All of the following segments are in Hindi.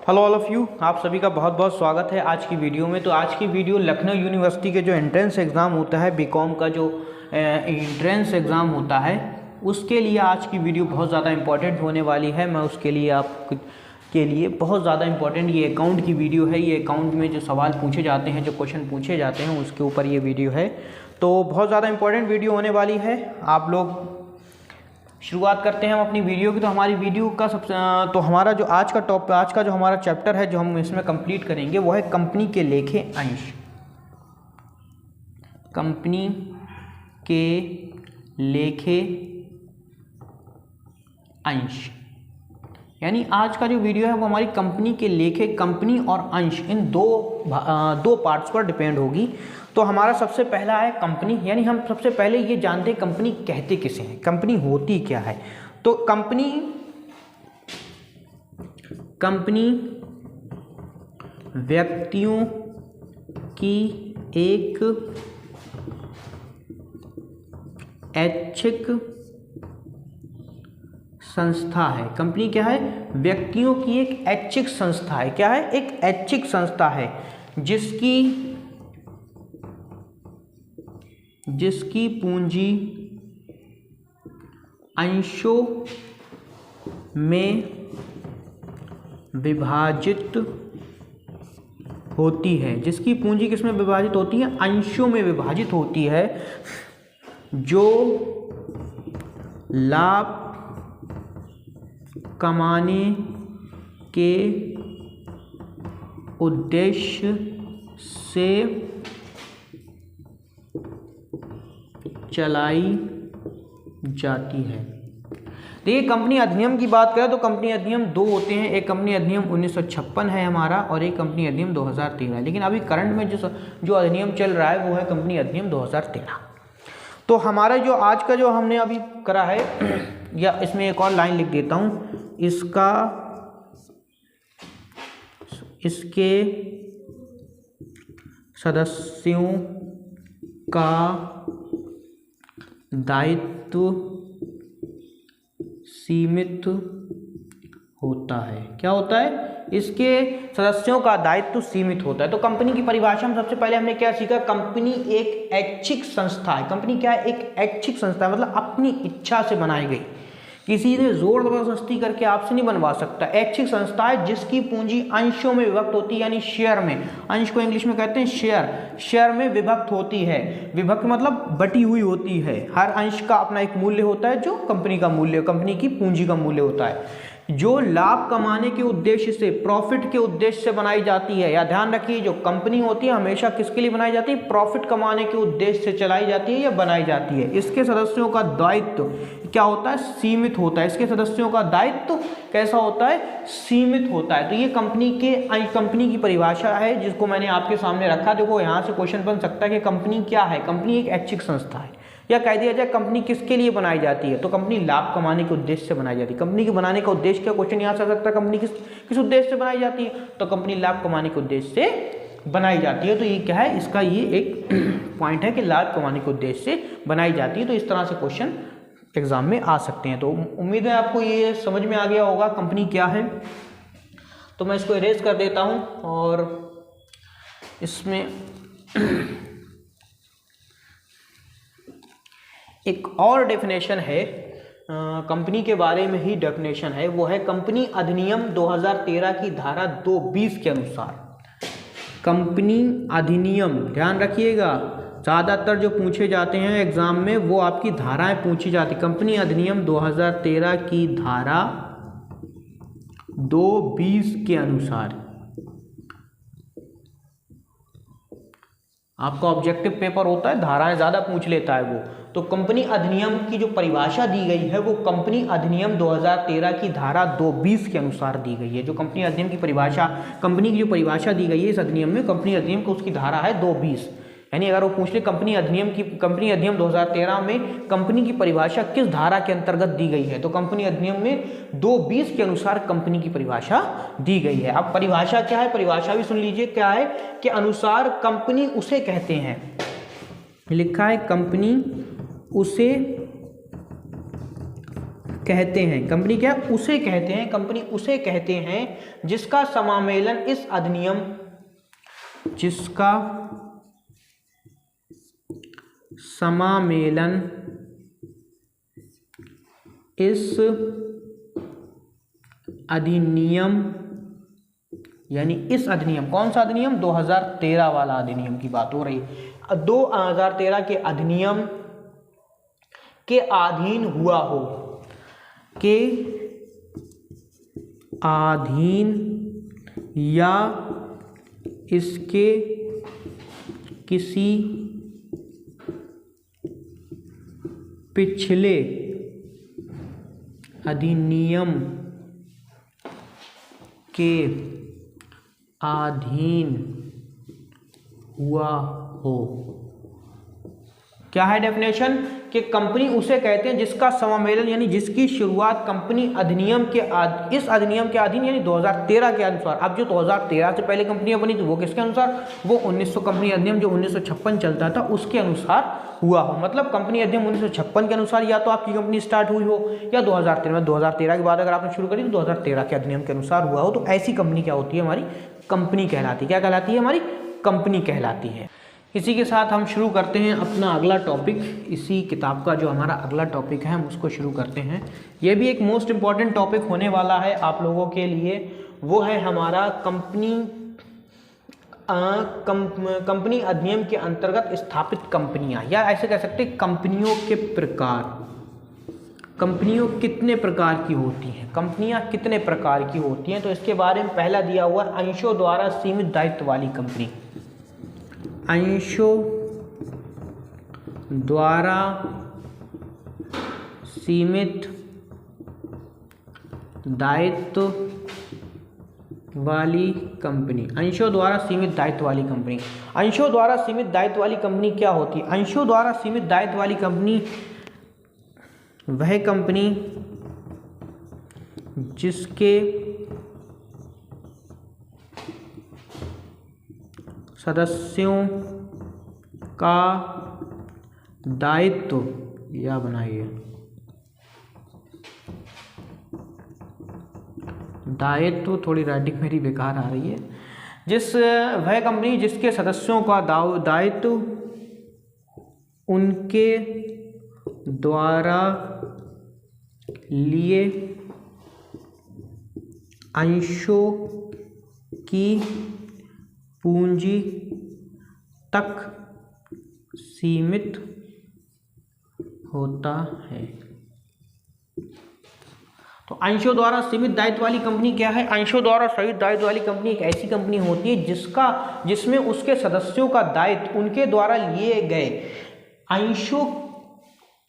हेलो ऑल ऑफ़ यू, आप सभी का बहुत बहुत स्वागत है आज की वीडियो में। तो आज की वीडियो लखनऊ यूनिवर्सिटी के जो एंट्रेंस एग्ज़ाम होता है बीकॉम का जो एंट्रेंस एग्ज़ाम होता है उसके लिए आज की वीडियो बहुत ज़्यादा इंपॉर्टेंट होने वाली है। मैं उसके लिए आप के लिए बहुत ज़्यादा इंपॉर्टेंट ये अकाउंट की वीडियो है। ये अकाउंट में जो सवाल पूछे जाते हैं, जो क्वेश्चन पूछे जाते हैं, उसके ऊपर ये वीडियो है। तो बहुत ज़्यादा इंपॉर्टेंट वीडियो होने वाली है। आप लोग शुरुआत करते हैं हम अपनी वीडियो की। तो हमारी वीडियो का तो हमारा जो आज का जो हमारा चैप्टर है जो हम इसमें कंप्लीट करेंगे वो है कंपनी के लेखे अंश। कंपनी के लेखे अंश यानी आज का जो वीडियो है वो हमारी कंपनी के लेखे, कंपनी और अंश, इन दो पार्ट्स पर डिपेंड होगी। तो हमारा सबसे पहला है कंपनी, यानी हम सबसे पहले ये जानते हैं कंपनी कहते किसे हैं, कंपनी होती क्या है। तो कंपनी व्यक्तियों की एक ऐच्छिक संस्था है। कंपनी क्या है? व्यक्तियों की एक ऐच्छिक संस्था है। क्या है? एक ऐच्छिक संस्था है जिसकी पूंजी अंशों में विभाजित होती है। जिसकी पूंजी किसमें विभाजित होती है? अंशों में विभाजित होती है, जो लाभ कमाने के उद्देश्य से चलाई जाती है। देखिए, कंपनी अधिनियम की बात करें तो कंपनी अधिनियम दो होते हैं। एक कंपनी अधिनियम 1956 है हमारा, और एक कंपनी अधिनियम 2013 है। लेकिन अभी करंट में जो अधिनियम चल रहा है वो है कंपनी अधिनियम 2013। तो हमारा जो आज का जो हमने अभी करा है, या इसमें एक और लाइन लिख देता हूँ, इसके सदस्यों का दायित्व सीमित होता है। क्या होता है? इसके सदस्यों का दायित्व सीमित होता है। तो कंपनी की परिभाषा में सबसे पहले हमने क्या सीखा? कंपनी एक ऐच्छिक संस्था है। कंपनी क्या है? एक ऐच्छिक संस्था है, मतलब अपनी इच्छा से बनाई गई, किसी ने जोर जबरदस्ती करके आपसे नहीं बनवा सकता। ऐच्छिक संस्था है जिसकी पूंजी अंशों में विभक्त होती है, यानी शेयर में। अंश को इंग्लिश में कहते हैं शेयर। शेयर में विभक्त होती है। विभक्त मतलब बटी हुई होती है। हर अंश का अपना एक मूल्य होता है, जो कंपनी का मूल्य, कंपनी की पूंजी का मूल्य होता है, जो लाभ कमाने के उद्देश्य से, प्रॉफिट के उद्देश्य से बनाई जाती है। या ध्यान रखिए, जो कंपनी होती है हमेशा किसके लिए बनाई जाती है? प्रॉफिट कमाने के उद्देश्य से चलाई जाती है या बनाई जाती है। इसके सदस्यों का दायित्व क्या होता है? सीमित होता है। इसके सदस्यों का दायित्व कैसा होता है? सीमित होता है। तो ये कंपनी की परिभाषा है जिसको मैंने आपके सामने रखा। देखो, यहाँ से क्वेश्चन बन सकता है कि कंपनी क्या है। कंपनी एक ऐच्छिक संस्था है। या कह दिया जाए कंपनी किसके लिए बनाई जाती है, तो कंपनी लाभ कमाने के उद्देश्य से बनाई जाती है। कंपनी के बनाने का उद्देश्य क्या? क्वेश्चन यहाँ से आ सकता है, कंपनी किस उद्देश्य से बनाई जाती है, तो कंपनी लाभ कमाने के उद्देश्य से बनाई जाती है। तो ये क्या है? इसका ये एक पॉइंट है कि लाभ कमाने के उद्देश्य से बनाई जाती है। तो इस तरह से क्वेश्चन एग्जाम में आ सकते हैं। तो उम्मीद है आपको ये समझ में आ गया होगा कंपनी क्या है। तो मैं इसको इरेज कर देता हूँ, और इसमें एक और डेफिनेशन है, कंपनी के बारे में ही डेफिनेशन है। वो है कंपनी अधिनियम 2013 की धारा 220 के अनुसार। कंपनी अधिनियम, ध्यान रखिएगा, ज़्यादातर जो पूछे जाते हैं एग्जाम में वो आपकी धाराएं पूछी जाती। कंपनी अधिनियम 2013 की धारा 220 के अनुसार आपका ऑब्जेक्टिव पेपर होता है, धाराएं ज़्यादा पूछ लेता है वो। तो कंपनी अधिनियम की जो परिभाषा दी गई है वो कंपनी अधिनियम 2013 की धारा 220 के अनुसार दी गई है। जो कंपनी अधिनियम की परिभाषा, कंपनी की जो परिभाषा दी गई है इस अधिनियम में, कंपनी अधिनियम को उसकी धारा है 220। यानी अगर वो पूछ ले कंपनी अधिनियम 2013 में कंपनी की परिभाषा किस धारा के अंतर्गत दी गई है, तो कंपनी अधिनियम में 220 के अनुसार कंपनी की परिभाषा दी गई है। अब परिभाषा क्या है? परिभाषा भी सुन लीजिए, क्या है कि अनुसार कंपनी उसे कहते हैं, लिखा है कंपनी उसे कहते हैं, कंपनी क्या उसे कहते हैं, कंपनी उसे कहते हैं जिसका समामेलन इस अधिनियम, जिसका समामेलन इस अधिनियम, यानी इस अधिनियम, कौन सा अधिनियम, 2013 वाला अधिनियम की बात हो रही है, 2013 के अधिनियम के अधीन हुआ हो, के अधीन या इसके किसी पिछले अधिनियम के अधीन हुआ हो। क्या है डेफिनेशन, कि कंपनी उसे कहते हैं जिसका समामेलन यानी जिसकी शुरुआत कंपनी अधिनियम के इस अधिनियम के अधीन यानी 2013 के अनुसार। अब जो 2013 से पहले कंपनियां बनी थी वो किसके अनुसार, वो 1900 कंपनी अधिनियम जो 1956 चलता था उसके अनुसार हुआ हो। मतलब कंपनी अधिनियम 1956 के अनुसार या तो आपकी कंपनी स्टार्ट हुई हो या 2013 में, 2013 के बाद अगर आपने शुरू करी तो 2013 के अधिनियम के अनुसार हुआ हो, तो ऐसी कंपनी क्या होती है, हमारी कंपनी कहलाती है। क्या कहलाती है, हमारी कंपनी कहलाती है। इसी के साथ हम शुरू करते हैं अपना अगला टॉपिक। इसी किताब का जो हमारा अगला टॉपिक है हम उसको शुरू करते हैं। यह भी एक मोस्ट इम्पॉर्टेंट टॉपिक होने वाला है आप लोगों के लिए, वो है हमारा कंपनी अधिनियम के अंतर्गत स्थापित कंपनियां, या ऐसे कह सकते हैं कंपनियों के प्रकार। कंपनियों कितने प्रकार की होती हैं, कंपनियां कितने प्रकार की होती हैं, तो इसके बारे में पहला दिया हुआ अंशों द्वारा सीमित दायित्व वाली कंपनी। अंशों द्वारा सीमित दायित्व वाली कंपनी। अंशों द्वारा सीमित दायित्व वाली कंपनी। अंशों द्वारा सीमित दायित्व वाली कंपनी क्या होती है, अंशों द्वारा सीमित दायित्व वाली कंपनी वह कंपनी जिसके सदस्यों का दायित्व, या बनाइए दायित्व, थोड़ी राइटिंग मेरी बेकार आ रही है, वह कंपनी जिसके सदस्यों का दायित्व उनके द्वारा लिए अंशों की पूंजी तक सीमित होता है। तो अंशों द्वारा सीमित दायित्व वाली कंपनी क्या है, अंशों द्वारा सीमित दायित्व वाली कंपनी एक ऐसी कंपनी होती है जिसमें उसके सदस्यों का दायित्व उनके द्वारा लिए गए अंशों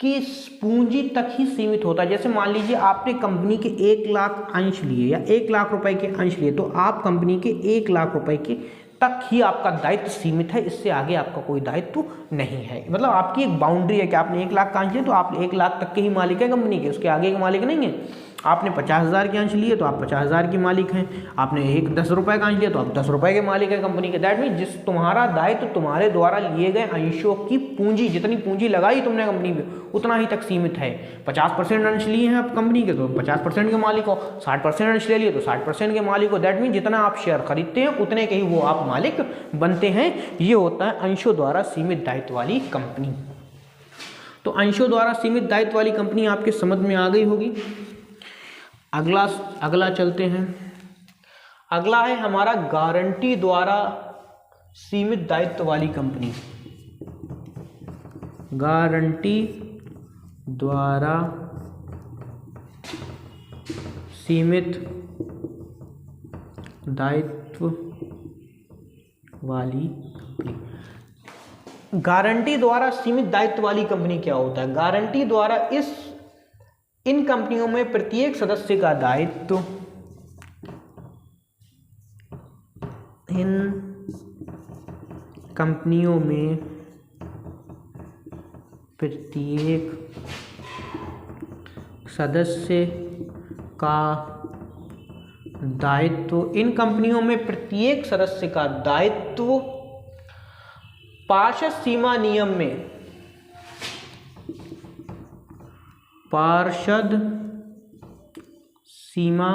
की पूंजी तक ही सीमित होता है। जैसे मान लीजिए आपने कंपनी के 1 लाख अंश लिए या 1 लाख रुपए के अंश लिए, तो आप कंपनी के 1 लाख रुपए के तक ही आपका दायित्व सीमित है, इससे आगे आपका कोई दायित्व नहीं है। मतलब आपकी एक बाउंड्री है कि आपने 1 लाख का अंश लिया तो आप 1 लाख तक के ही मालिक है कंपनी के, उसके आगे के मालिक नहीं है। आपने 50,000 के अंश लिए तो आप 50,000 के मालिक हैं, आपने 10 रुपए का अंश लिया तो आप 10 रुपए के मालिक हैं कंपनी के। दैट मीन जिस तुम्हारा दायित्व तुम्हारे द्वारा लिए गए अंशों की पूंजी, जितनी पूंजी लगाई तुमने कंपनी में उतना ही तक सीमित है। 50% अंश लिए हैं आप कंपनी के तो 50% के मालिक हो, 60% अंश ले लिए तो 60% के मालिक हो। दैट मीन जितना आप शेयर खरीदते हैं उतने के ही वो आप मालिक बनते हैं। ये होता है अंशों द्वारा सीमित दायित्व वाली कंपनी। तो अंशों द्वारा सीमित दायित्व वाली कंपनी आपके समझ में आ गई होगी। अगला चलते हैं। अगला है हमारा गारंटी द्वारा सीमित दायित्व वाली कंपनी। गारंटी द्वारा सीमित दायित्व वाली कंपनी। गारंटी द्वारा सीमित दायित्व वाली कंपनी क्या होता है, गारंटी द्वारा इन कंपनियों में प्रत्येक सदस्य का दायित्व इन कंपनियों में प्रत्येक सदस्य का दायित्व, इन कंपनियों में प्रत्येक सदस्य का दायित्व पार्षद सीमा नियम में, पार्षद सीमा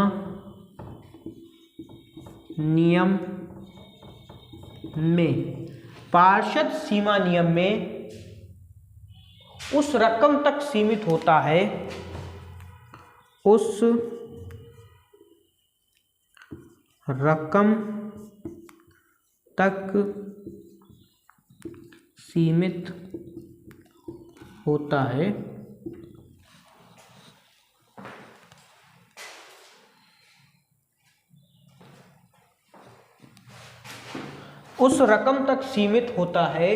नियम में, पार्षद सीमा नियम में उस रकम तक सीमित होता है, उस रकम तक सीमित होता है उस रकम तक सीमित होता है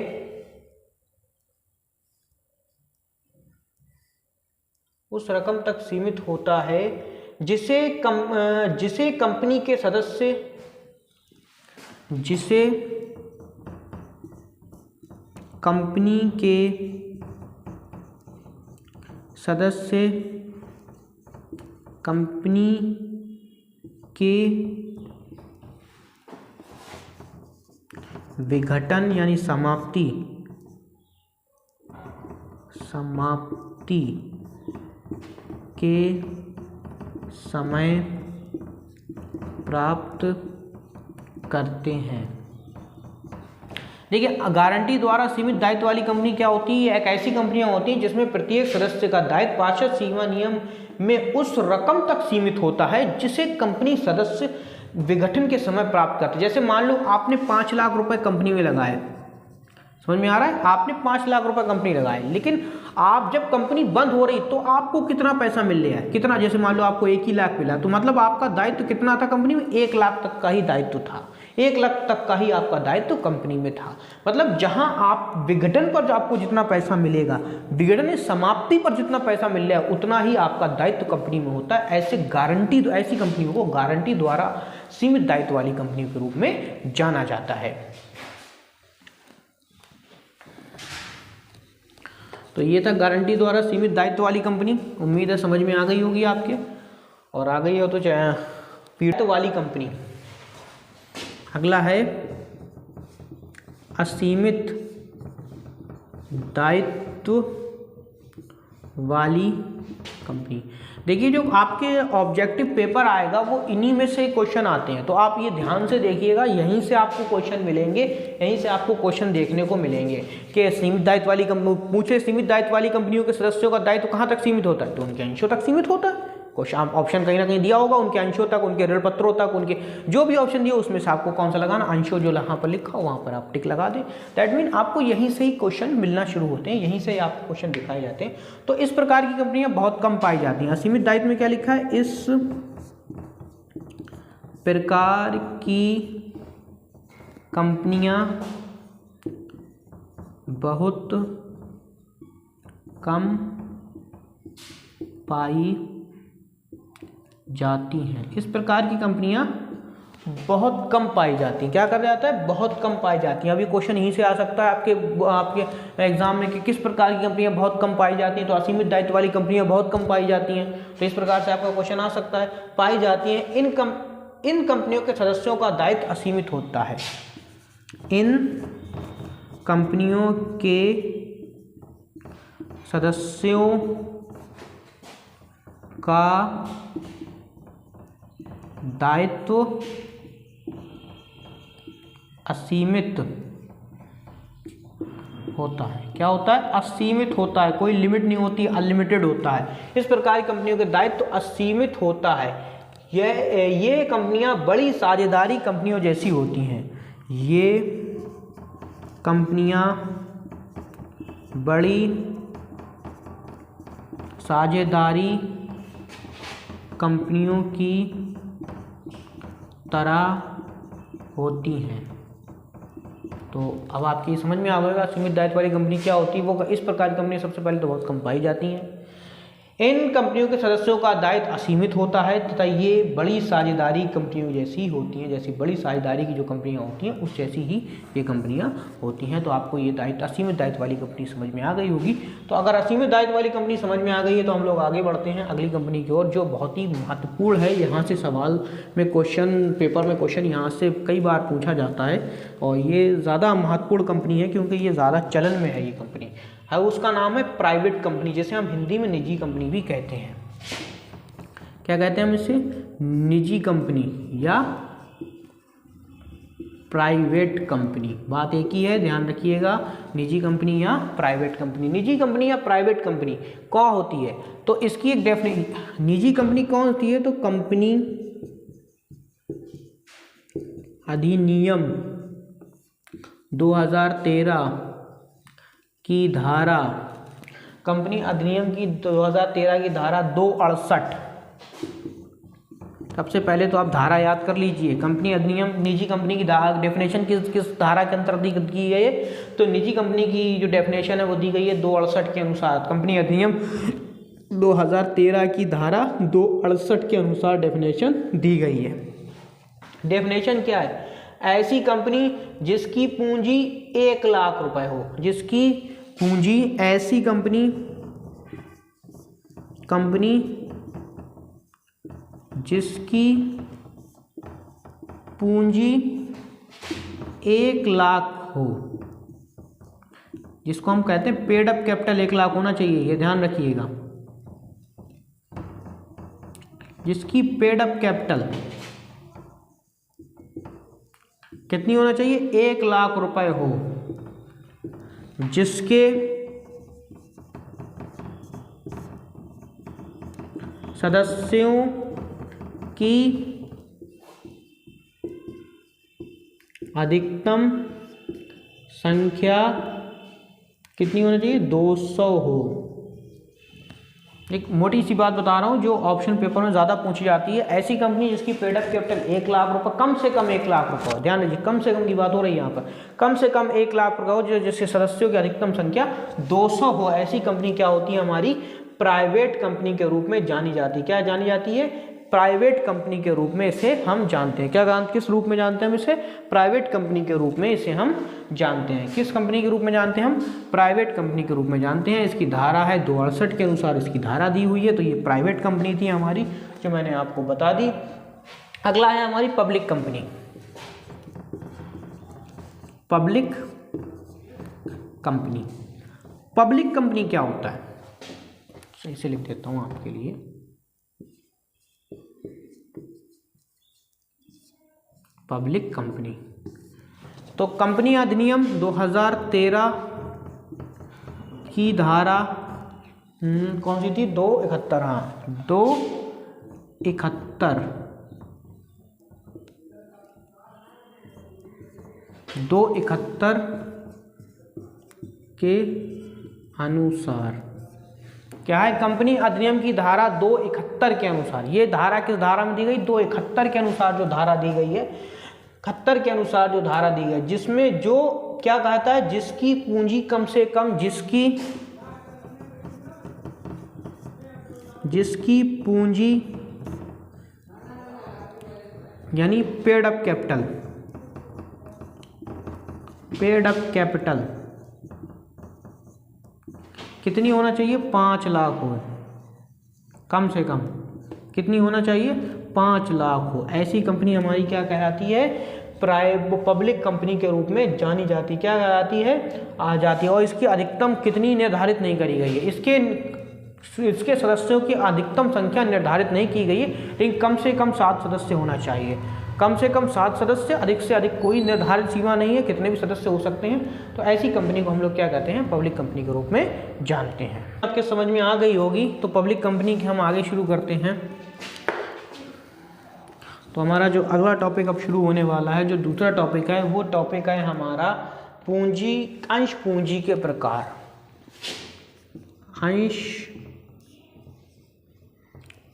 उस रकम तक सीमित होता है जिसे कंपनी के सदस्य कंपनी के विघटन यानी समाप्ति के समय प्राप्त करते हैं। देखिए, गारंटी द्वारा सीमित दायित्व वाली कंपनी क्या होती है? एक ऐसी कंपनियां होती हैं जिसमें प्रत्येक सदस्य का दायित्व पार्षद सीमा नियम में उस रकम तक सीमित होता है जिसे कंपनी सदस्य विघटन के समय प्राप्त करते हैं। जैसे मान लो आपने 5 लाख रुपए कंपनी में लगाए, समझ में आ रहा है? आपने 5 लाख रुपए कंपनी लगाए, लेकिन आप जब कंपनी बंद हो रही तो आपको कितना पैसा मिल रहा है? कितना? जैसे मान लो आपको 1 ही लाख मिला, तो मतलब आपका दायित्व कितना था कंपनी में? 1 लाख तक का ही दायित्व था। 1 लाख तक का ही आपका दायित्व कंपनी में था। मतलब जहां आप विघटन पर आपको जितना पैसा मिलेगा, विघटन समाप्ति पर जितना पैसा मिल रहा है, उतना ही आपका दायित्व कंपनी में होता है। ऐसी कंपनियों को गारंटी द्वारा सीमित दायित्व वाली कंपनियों के रूप में जाना जाता है। तो ये था गारंटी द्वारा सीमित दायित्व वाली कंपनी। उम्मीद है समझ में आ गई होगी आपके, और आ गई हो तो चाहे पीड़ित वाली कंपनी। अगला है असीमित दायित्व वाली कंपनी। देखिए, जो आपके ऑब्जेक्टिव पेपर आएगा वो इन्हीं में से क्वेश्चन आते हैं, तो आप ये ध्यान से देखिएगा। यहीं से आपको क्वेश्चन मिलेंगे, यहीं से आपको क्वेश्चन देखने को मिलेंगे कि सीमित दायित्व वाली कंपनी पूछे, सीमित दायित्व वाली कंपनियों के सदस्यों का दायित्व कहाँ तक सीमित होता है? तो उनके अंशों तक सीमित होता है। क्वेश्चन ऑप्शन कहीं ना कहीं दिया होगा, उनके अंशों तक, उनके ऋण पत्रों तक, उनके जो भी ऑप्शन दिए उसमें से आपको कौन सा लगाना? अंशों जो यहाँ पर लिखा हो वहाँ पर आप टिक लगा दें। दैट मीन आपको यहीं से ही क्वेश्चन मिलना शुरू होते हैं, यहीं से ही आपको क्वेश्चन दिखाए जाते हैं। तो इस प्रकार की कंपनियां बहुत कम पाई जाती हैं। असीमित दायित्व में क्या लिखा है? इस प्रकार की कंपनियां बहुत कम पाई जाती हैं। इस प्रकार की कंपनियां बहुत कम पाई जाती हैं। क्या कर जाता है? बहुत कम पाई जाती हैं। अभी क्वेश्चन यहीं से आ सकता है आपके एग्जाम में कि किस प्रकार की कंपनियां बहुत कम पाई जाती हैं। तो असीमित दायित्व वाली कंपनियां बहुत कम पाई जाती हैं, तो इस प्रकार से आपका क्वेश्चन आ सकता है। पाई जाती हैं, इन कंपनियों के सदस्यों का दायित्व असीमित होता है। इन कंपनियों के सदस्यों का दायित्व असीमित होता है। क्या होता है? असीमित होता है। कोई लिमिट नहीं होती, अनलिमिटेड होता है। इस प्रकार की कंपनियों के दायित्व असीमित होता है। ये कंपनियां बड़ी साझेदारी कंपनियों जैसी होती हैं। ये कंपनियां बड़ी साझेदारी कंपनियों की तरह होती हैं। तो अब आपकी समझ में आ गएगा सीमित दायित्व वाली कंपनी क्या होती है। वो इस प्रकार की कंपनी सबसे पहले तो बहुत कम पाई जाती हैं। इन कंपनियों के सदस्यों का दायित्व असीमित होता है तथा ये बड़ी साझेदारी कंपनियों जैसी होती हैं। जैसी बड़ी साझेदारी की जो कंपनियां होती हैं उस जैसी ही ये कंपनियां होती हैं। तो आपको ये दायित्व असीमित दायित्व वाली कंपनी समझ में आ गई होगी। तो अगर असीमित दायित्व वाली कंपनी समझ में आ गई है तो हम लोग आगे बढ़ते हैं अगली कंपनी की ओर, जो बहुत ही महत्वपूर्ण है। यहाँ से सवाल में क्वेश्चन पेपर में क्वेश्चन यहाँ से कई बार पूछा जाता है और ये ज़्यादा महत्वपूर्ण कंपनी है क्योंकि ये ज़्यादा चलन में है। ये कंपनी है, उसका नाम है प्राइवेट कंपनी, जैसे हम हिंदी में निजी कंपनी भी कहते हैं। क्या कहते हैं हम इसे, निजी कंपनी या प्राइवेट कंपनी। बात एक ही है, ध्यान रखिएगा, निजी कंपनी या प्राइवेट कंपनी। निजी कंपनी या प्राइवेट कंपनी कौन होती है, तो इसकी एक डेफिनेशन, निजी कंपनी कौन होती है, तो कंपनी अधिनियम 2013 की धारा, कंपनी अधिनियम की 2013 की धारा 268। सबसे पहले तो आप धारा याद कर लीजिए। कंपनी अधिनियम, निजी कंपनी की डेफिनेशन किस धारा के अंतर्गत की गई है, तो निजी कंपनी की जो डेफिनेशन है वो दी गई है 268 के अनुसार। कंपनी अधिनियम 2013 की धारा 268 के अनुसार डेफिनेशन दी गई है। डेफिनेशन क्या है, ऐसी कंपनी जिसकी पूंजी 1 लाख रुपए हो, जिसकी पूंजी, ऐसी कंपनी जिसकी पूंजी 1 लाख हो, जिसको हम कहते हैं पेड अप कैपिटल 1 लाख होना चाहिए, ये ध्यान रखिएगा। जिसकी पेड अप कैपिटल कितनी होना चाहिए, 1 लाख रुपए हो, जिसके सदस्यों की अधिकतम संख्या कितनी होनी चाहिए, 200 हो। एक मोटी सी बात बता रहा हूँ जो ऑप्शन पेपर में ज़्यादा पूछी जाती है। ऐसी कंपनी जिसकी पेड अप कैपिटल 1 लाख रुपए, कम से कम 1 लाख रुपए हो, ध्यान दीजिए, कम से कम की बात हो रही है यहाँ पर, कम से कम 1 लाख रुपए हो, जो जिसके सदस्यों की अधिकतम संख्या 200 हो, ऐसी कंपनी क्या होती है, हमारी प्राइवेट कंपनी के रूप में जानी जाती है। क्या जानी जाती है, प्राइवेट कंपनी के रूप में इसे हम जानते हैं। क्या, किस रूप में जानते हैं हम इसे, प्राइवेट कंपनी के रूप में इसे हम जानते हैं। किस कंपनी के रूप में जानते हैं हम, प्राइवेट कंपनी के रूप में जानते हैं। इसकी धारा है 268 के अनुसार इसकी धारा दी हुई है, तो ये प्राइवेट कंपनी थी हमारी, जो मैंने आपको बता दी। अगला है हमारी public company. Public company, public company क्या होता है, सही से लिख देता हूं आपके लिए। पब्लिक कंपनी, तो कंपनी अधिनियम 2013 की धारा कौन सी थी, 271, हाँ 271 के अनुसार क्या है, कंपनी अधिनियम की धारा 271 के अनुसार, ये धारा किस धारा में दी गई, 271 के अनुसार जो धारा दी गई है, 71 के अनुसार जो धारा दी गई, जिसमें जो क्या कहता है, जिसकी पूंजी कम से कम, जिसकी पूंजी यानी पेड अप कैपिटल कितनी होना चाहिए, 5 लाख हो, कम से कम कितनी होना चाहिए, 5 लाख हो, ऐसी कंपनी हमारी क्या कहलाती है, पब्लिक कंपनी के रूप में जानी जाती है। क्या कहलाती है, आ जाती है। और इसकी अधिकतम कितनी निर्धारित नहीं करी गई है, इसके सदस्यों की अधिकतम संख्या निर्धारित नहीं की गई है, लेकिन कम से कम 7 सदस्य होना चाहिए, कम से कम 7 सदस्य, अधिक से अधिक कोई निर्धारित सीमा नहीं है, कितने भी सदस्य हो सकते हैं। तो ऐसी कंपनी को हम लोग क्या कहते हैं, पब्लिक कंपनी के रूप में जानते हैं। आपके समझ में आ गई होगी, तो पब्लिक कंपनी की हम आगे शुरू करते हैं। तो हमारा जो अगला टॉपिक अब शुरू होने वाला है, जो दूसरा टॉपिक है, वो टॉपिक है हमारा अंश पूंजी के प्रकार। अंश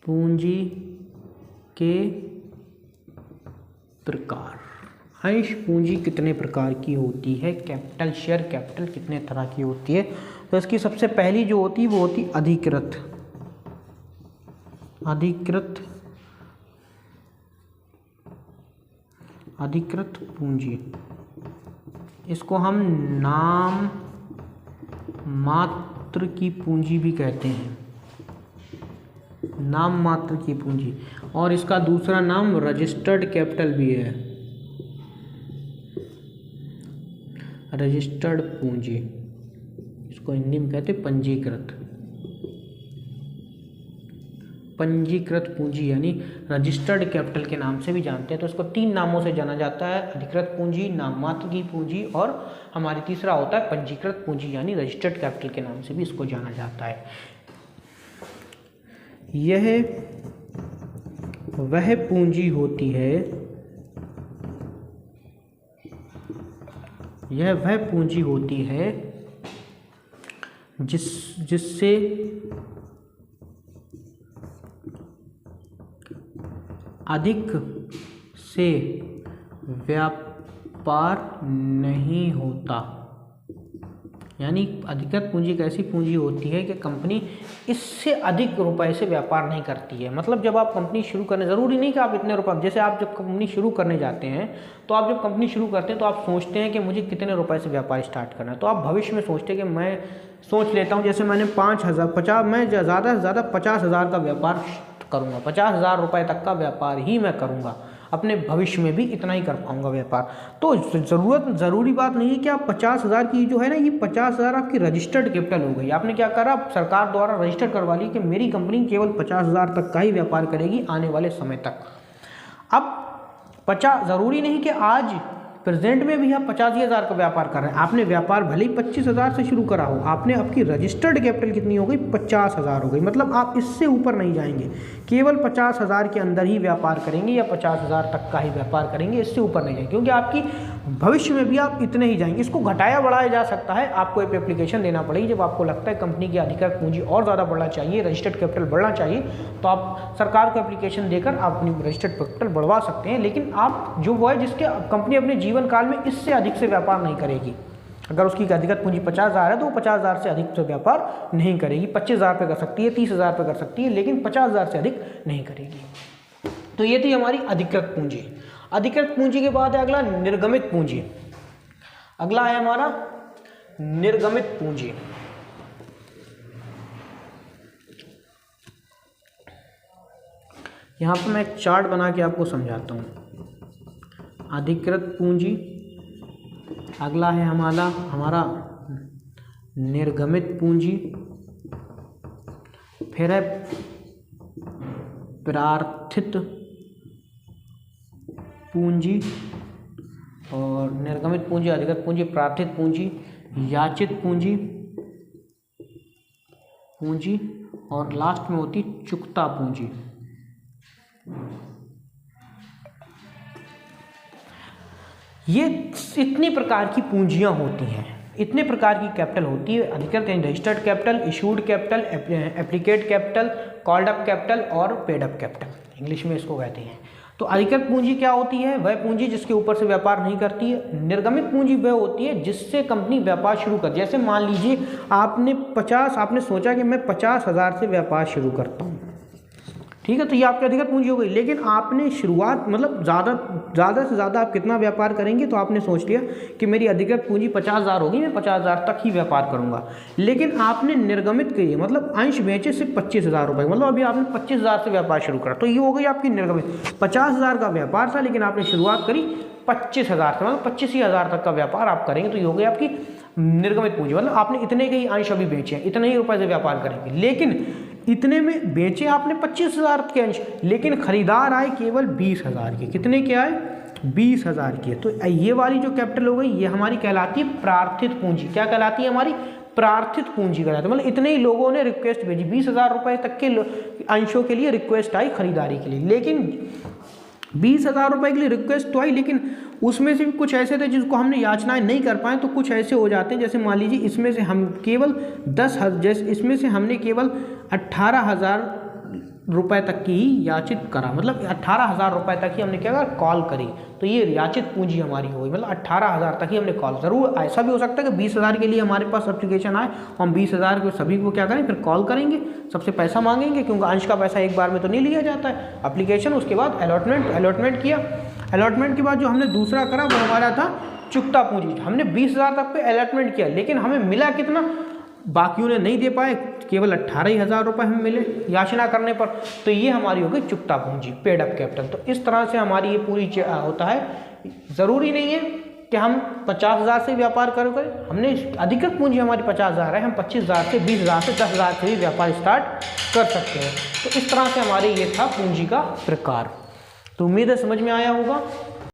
पूंजी के प्रकार। अंश पूंजी कितने प्रकार की होती है, कैपिटल, शेयर कैपिटल कितने तरह की होती है। तो इसकी सबसे पहली जो होती है वो होती अधिकृत पूंजी। इसको हम नाम मात्र की पूंजी भी कहते हैं, नाम मात्र की पूंजी, और इसका दूसरा नाम रजिस्टर्ड कैपिटल भी है, रजिस्टर्ड पूंजी, इसको हिंदी में कहते हैं पंजीकृत। पंजीकृत पूंजी यानी रजिस्टर्ड कैपिटल के नाम से भी जानते हैं। तो इसको 3 नामों से जाना जाता है, अधिकृत पूंजी, नाम मात्र की पूंजी और हमारी तीसरा होता है पंजीकृत पूंजी यानी रजिस्टर्ड कैपिटल के नाम से भी इसको जाना जाता है। यह वह पूंजी होती है, यह वह पूंजी होती है जिससे अधिक से व्यापार नहीं होता। यानी अधिकृत पूंजी एक ऐसी पूंजी होती है कि कंपनी इससे अधिक रुपए से व्यापार नहीं करती है। मतलब जब आप कंपनी शुरू करने, ज़रूरी नहीं कि आप इतने रुपए, जैसे आप जब कंपनी शुरू करने जाते हैं तो आप जब कंपनी शुरू करते हैं तो आप सोचते हैं कि मुझे कितने रुपए से व्यापार स्टार्ट करना है। तो आप भविष्य में सोचते हैं कि मैं सोच लेता हूँ जैसे मैंने 5,000 मैं ज़्यादा से ज़्यादा 50,000 का व्यापार करूँगा, 50,000 रुपये तक का व्यापार ही मैं करूँगा, अपने भविष्य में भी इतना ही कर पाऊंगा व्यापार। तो ज़रूरी बात नहीं है कि आप 50,000 की जो है ना, ये 50,000 आपकी रजिस्टर्ड कैपिटल हो गई। आपने क्या करा, सरकार द्वारा रजिस्टर करवा ली कि मेरी कंपनी केवल 50,000 तक का ही व्यापार करेगी आने वाले समय तक। अब 50 ज़रूरी नहीं कि आज प्रेजेंट में भी आप 85,000 का व्यापार कर रहे हैं। आपने व्यापार भले ही 25,000 से शुरू करा हो, आपने आपकी रजिस्टर्ड कैपिटल कितनी हो गई, 50,000 हो गई। मतलब आप इससे ऊपर नहीं जाएंगे, केवल 50,000 के अंदर ही व्यापार करेंगे या 50,000 तक का ही व्यापार करेंगे, इससे ऊपर नहीं जाएंगे, क्योंकि आपकी भविष्य में भी आप इतने ही जाएंगे। इसको घटाया बढ़ाया जा सकता है, आपको एक एप्लीकेशन देना पड़ेगी। जब आपको लगता है कंपनी की अधिकृत पूंजी और ज़्यादा बढ़ना चाहिए, रजिस्टर्ड कैपिटल बढ़ना चाहिए, तो आप सरकार को एप्लीकेशन देकर आप अपनी रजिस्टर्ड कैपिटल बढ़वा सकते हैं। लेकिन आप जो वो है जिसके कंपनी अपने जीवन काल में इससे अधिक से व्यापार नहीं करेगी। अगर उसकी अधिकृत पूंजी 50,000 है तो वो 50,000 से अधिक से व्यापार नहीं करेगी। 25,000 पे कर सकती है, 30,000 पे कर सकती है, लेकिन 50,000 से अधिक नहीं करेगी। तो ये थी हमारी अधिकृत पूंजी। अधिकृत पूंजी के बाद है अगला निर्गमित पूंजी। अगला है हमारा निर्गमित पूंजी। यहां पर मैं एक चार्ट बना के आपको समझाता हूं। अधिकृत पूंजी, अगला है हमारा निर्गमित पूंजी, फिर है प्रार्थित पूंजी, और निर्गमित पूंजी, अधिकृत पूंजी, प्रार्थित पूंजी, याचित पूंजी और लास्ट में होती चुकता पूंजी। ये इतनी प्रकार की पूंजियां होती हैं, इतने प्रकार की कैपिटल होती है। अधिकृत यानी registered capital, issued capital, एप्लीकेट capital, called up capital और पेड अप कैपिटल, इंग्लिश में इसको कहते हैं। तो अधिकृत पूंजी क्या होती है, वह पूंजी जिसके ऊपर से व्यापार नहीं करती है। निर्गमित पूंजी वह होती है जिससे कंपनी व्यापार शुरू कर, जैसे मान लीजिए आपने सोचा कि मैं 50,000 से व्यापार शुरू करता हूँ, ठीक है, तो ये आपकी अधिकृत पूंजी हो गई। लेकिन आपने शुरुआत मतलब ज़्यादा से ज़्यादा आप कितना व्यापार करेंगे, तो आपने सोच लिया कि मेरी अधिकृत पूंजी 50,000 होगी, मैं 50,000 तक ही व्यापार करूंगा। लेकिन आपने निर्गमित किए, मतलब अंश बेचे सिर्फ 25,000 रुपये, मतलब अभी आपने 25,000 से व्यापार शुरू करा, तो ये हो गई आपकी निर्गमित। 50,000 का व्यापार था लेकिन आपने शुरुआत करी 25,000 से, मतलब 25,000 तक का व्यापार आप करेंगे, तो ये हो गई आपकी निर्गमित पूंजी। मतलब आपने इतने के ही अंश अभी बेचे हैं, इतने ही रुपए से व्यापार करेंगे, लेकिन इतने में बेचे आपने 25,000 के अंश, लेकिन खरीदार आए केवल 20,000 के। कितने के आए, 20,000 के। तो ये वाली जो कैपिटल हो गई, ये हमारी कहलाती है प्रार्थित पूंजी। क्या कहलाती है, हमारी प्रार्थित पूंजी कहलाती है। मतलब इतने ही लोगों ने रिक्वेस्ट भेजी, 20,000 रुपए तक के अंशों के लिए रिक्वेस्ट आई खरीदारी के लिए, लेकिन 20,000 रुपये के लिए रिक्वेस्ट तो आई, लेकिन उसमें से भी कुछ ऐसे थे जिसको हमने याचनाएं नहीं कर पाए। तो कुछ ऐसे हो जाते हैं, जैसे मान लीजिए इसमें से हम केवल 10,000, जैसे इसमें से हमने केवल 18,000 रुपए तक की ही याचित करा, मतलब 18,000 रुपए तक ही हमने क्या करा, कॉल करी, तो ये याचित पूंजी हमारी हो गई। मतलब 18,000 तक ही हमने कॉल, जरूर ऐसा भी हो सकता है कि 20,000 के लिए हमारे पास एप्लीकेशन आए, हम 20,000 के सभी को क्या करें, फिर कॉल करेंगे, सबसे पैसा मांगेंगे, क्योंकि अंश का पैसा एक बार में तो नहीं लिया जाता है। एप्लीकेशन, उसके बाद अलॉटमेंट किया, अलॉटमेंट के बाद जो हमने दूसरा करा वो हमारा था चुकता पूंजी। हमने 20,000 तक पे अलॉटमेंट किया, लेकिन हमें मिला कितना, बाकियों ने नहीं दे पाए, केवल 18,000 रुपये हमें मिले याचना करने पर, तो ये हमारी हो गई चुकता पूंजी, पेड अप कैपिटल। तो इस तरह से हमारी ये पूरी होता है। ज़रूरी नहीं है कि हम 50,000 से व्यापार करें, हमने अधिकृत पूंजी हमारी 50,000 है, हम 25,000 से 20,000 से 10,000 से भी व्यापार स्टार्ट कर सकते हैं। तो इस तरह से हमारे ये था पूंजी का प्रकार। तो उम्मीद है समझ में आया होगा।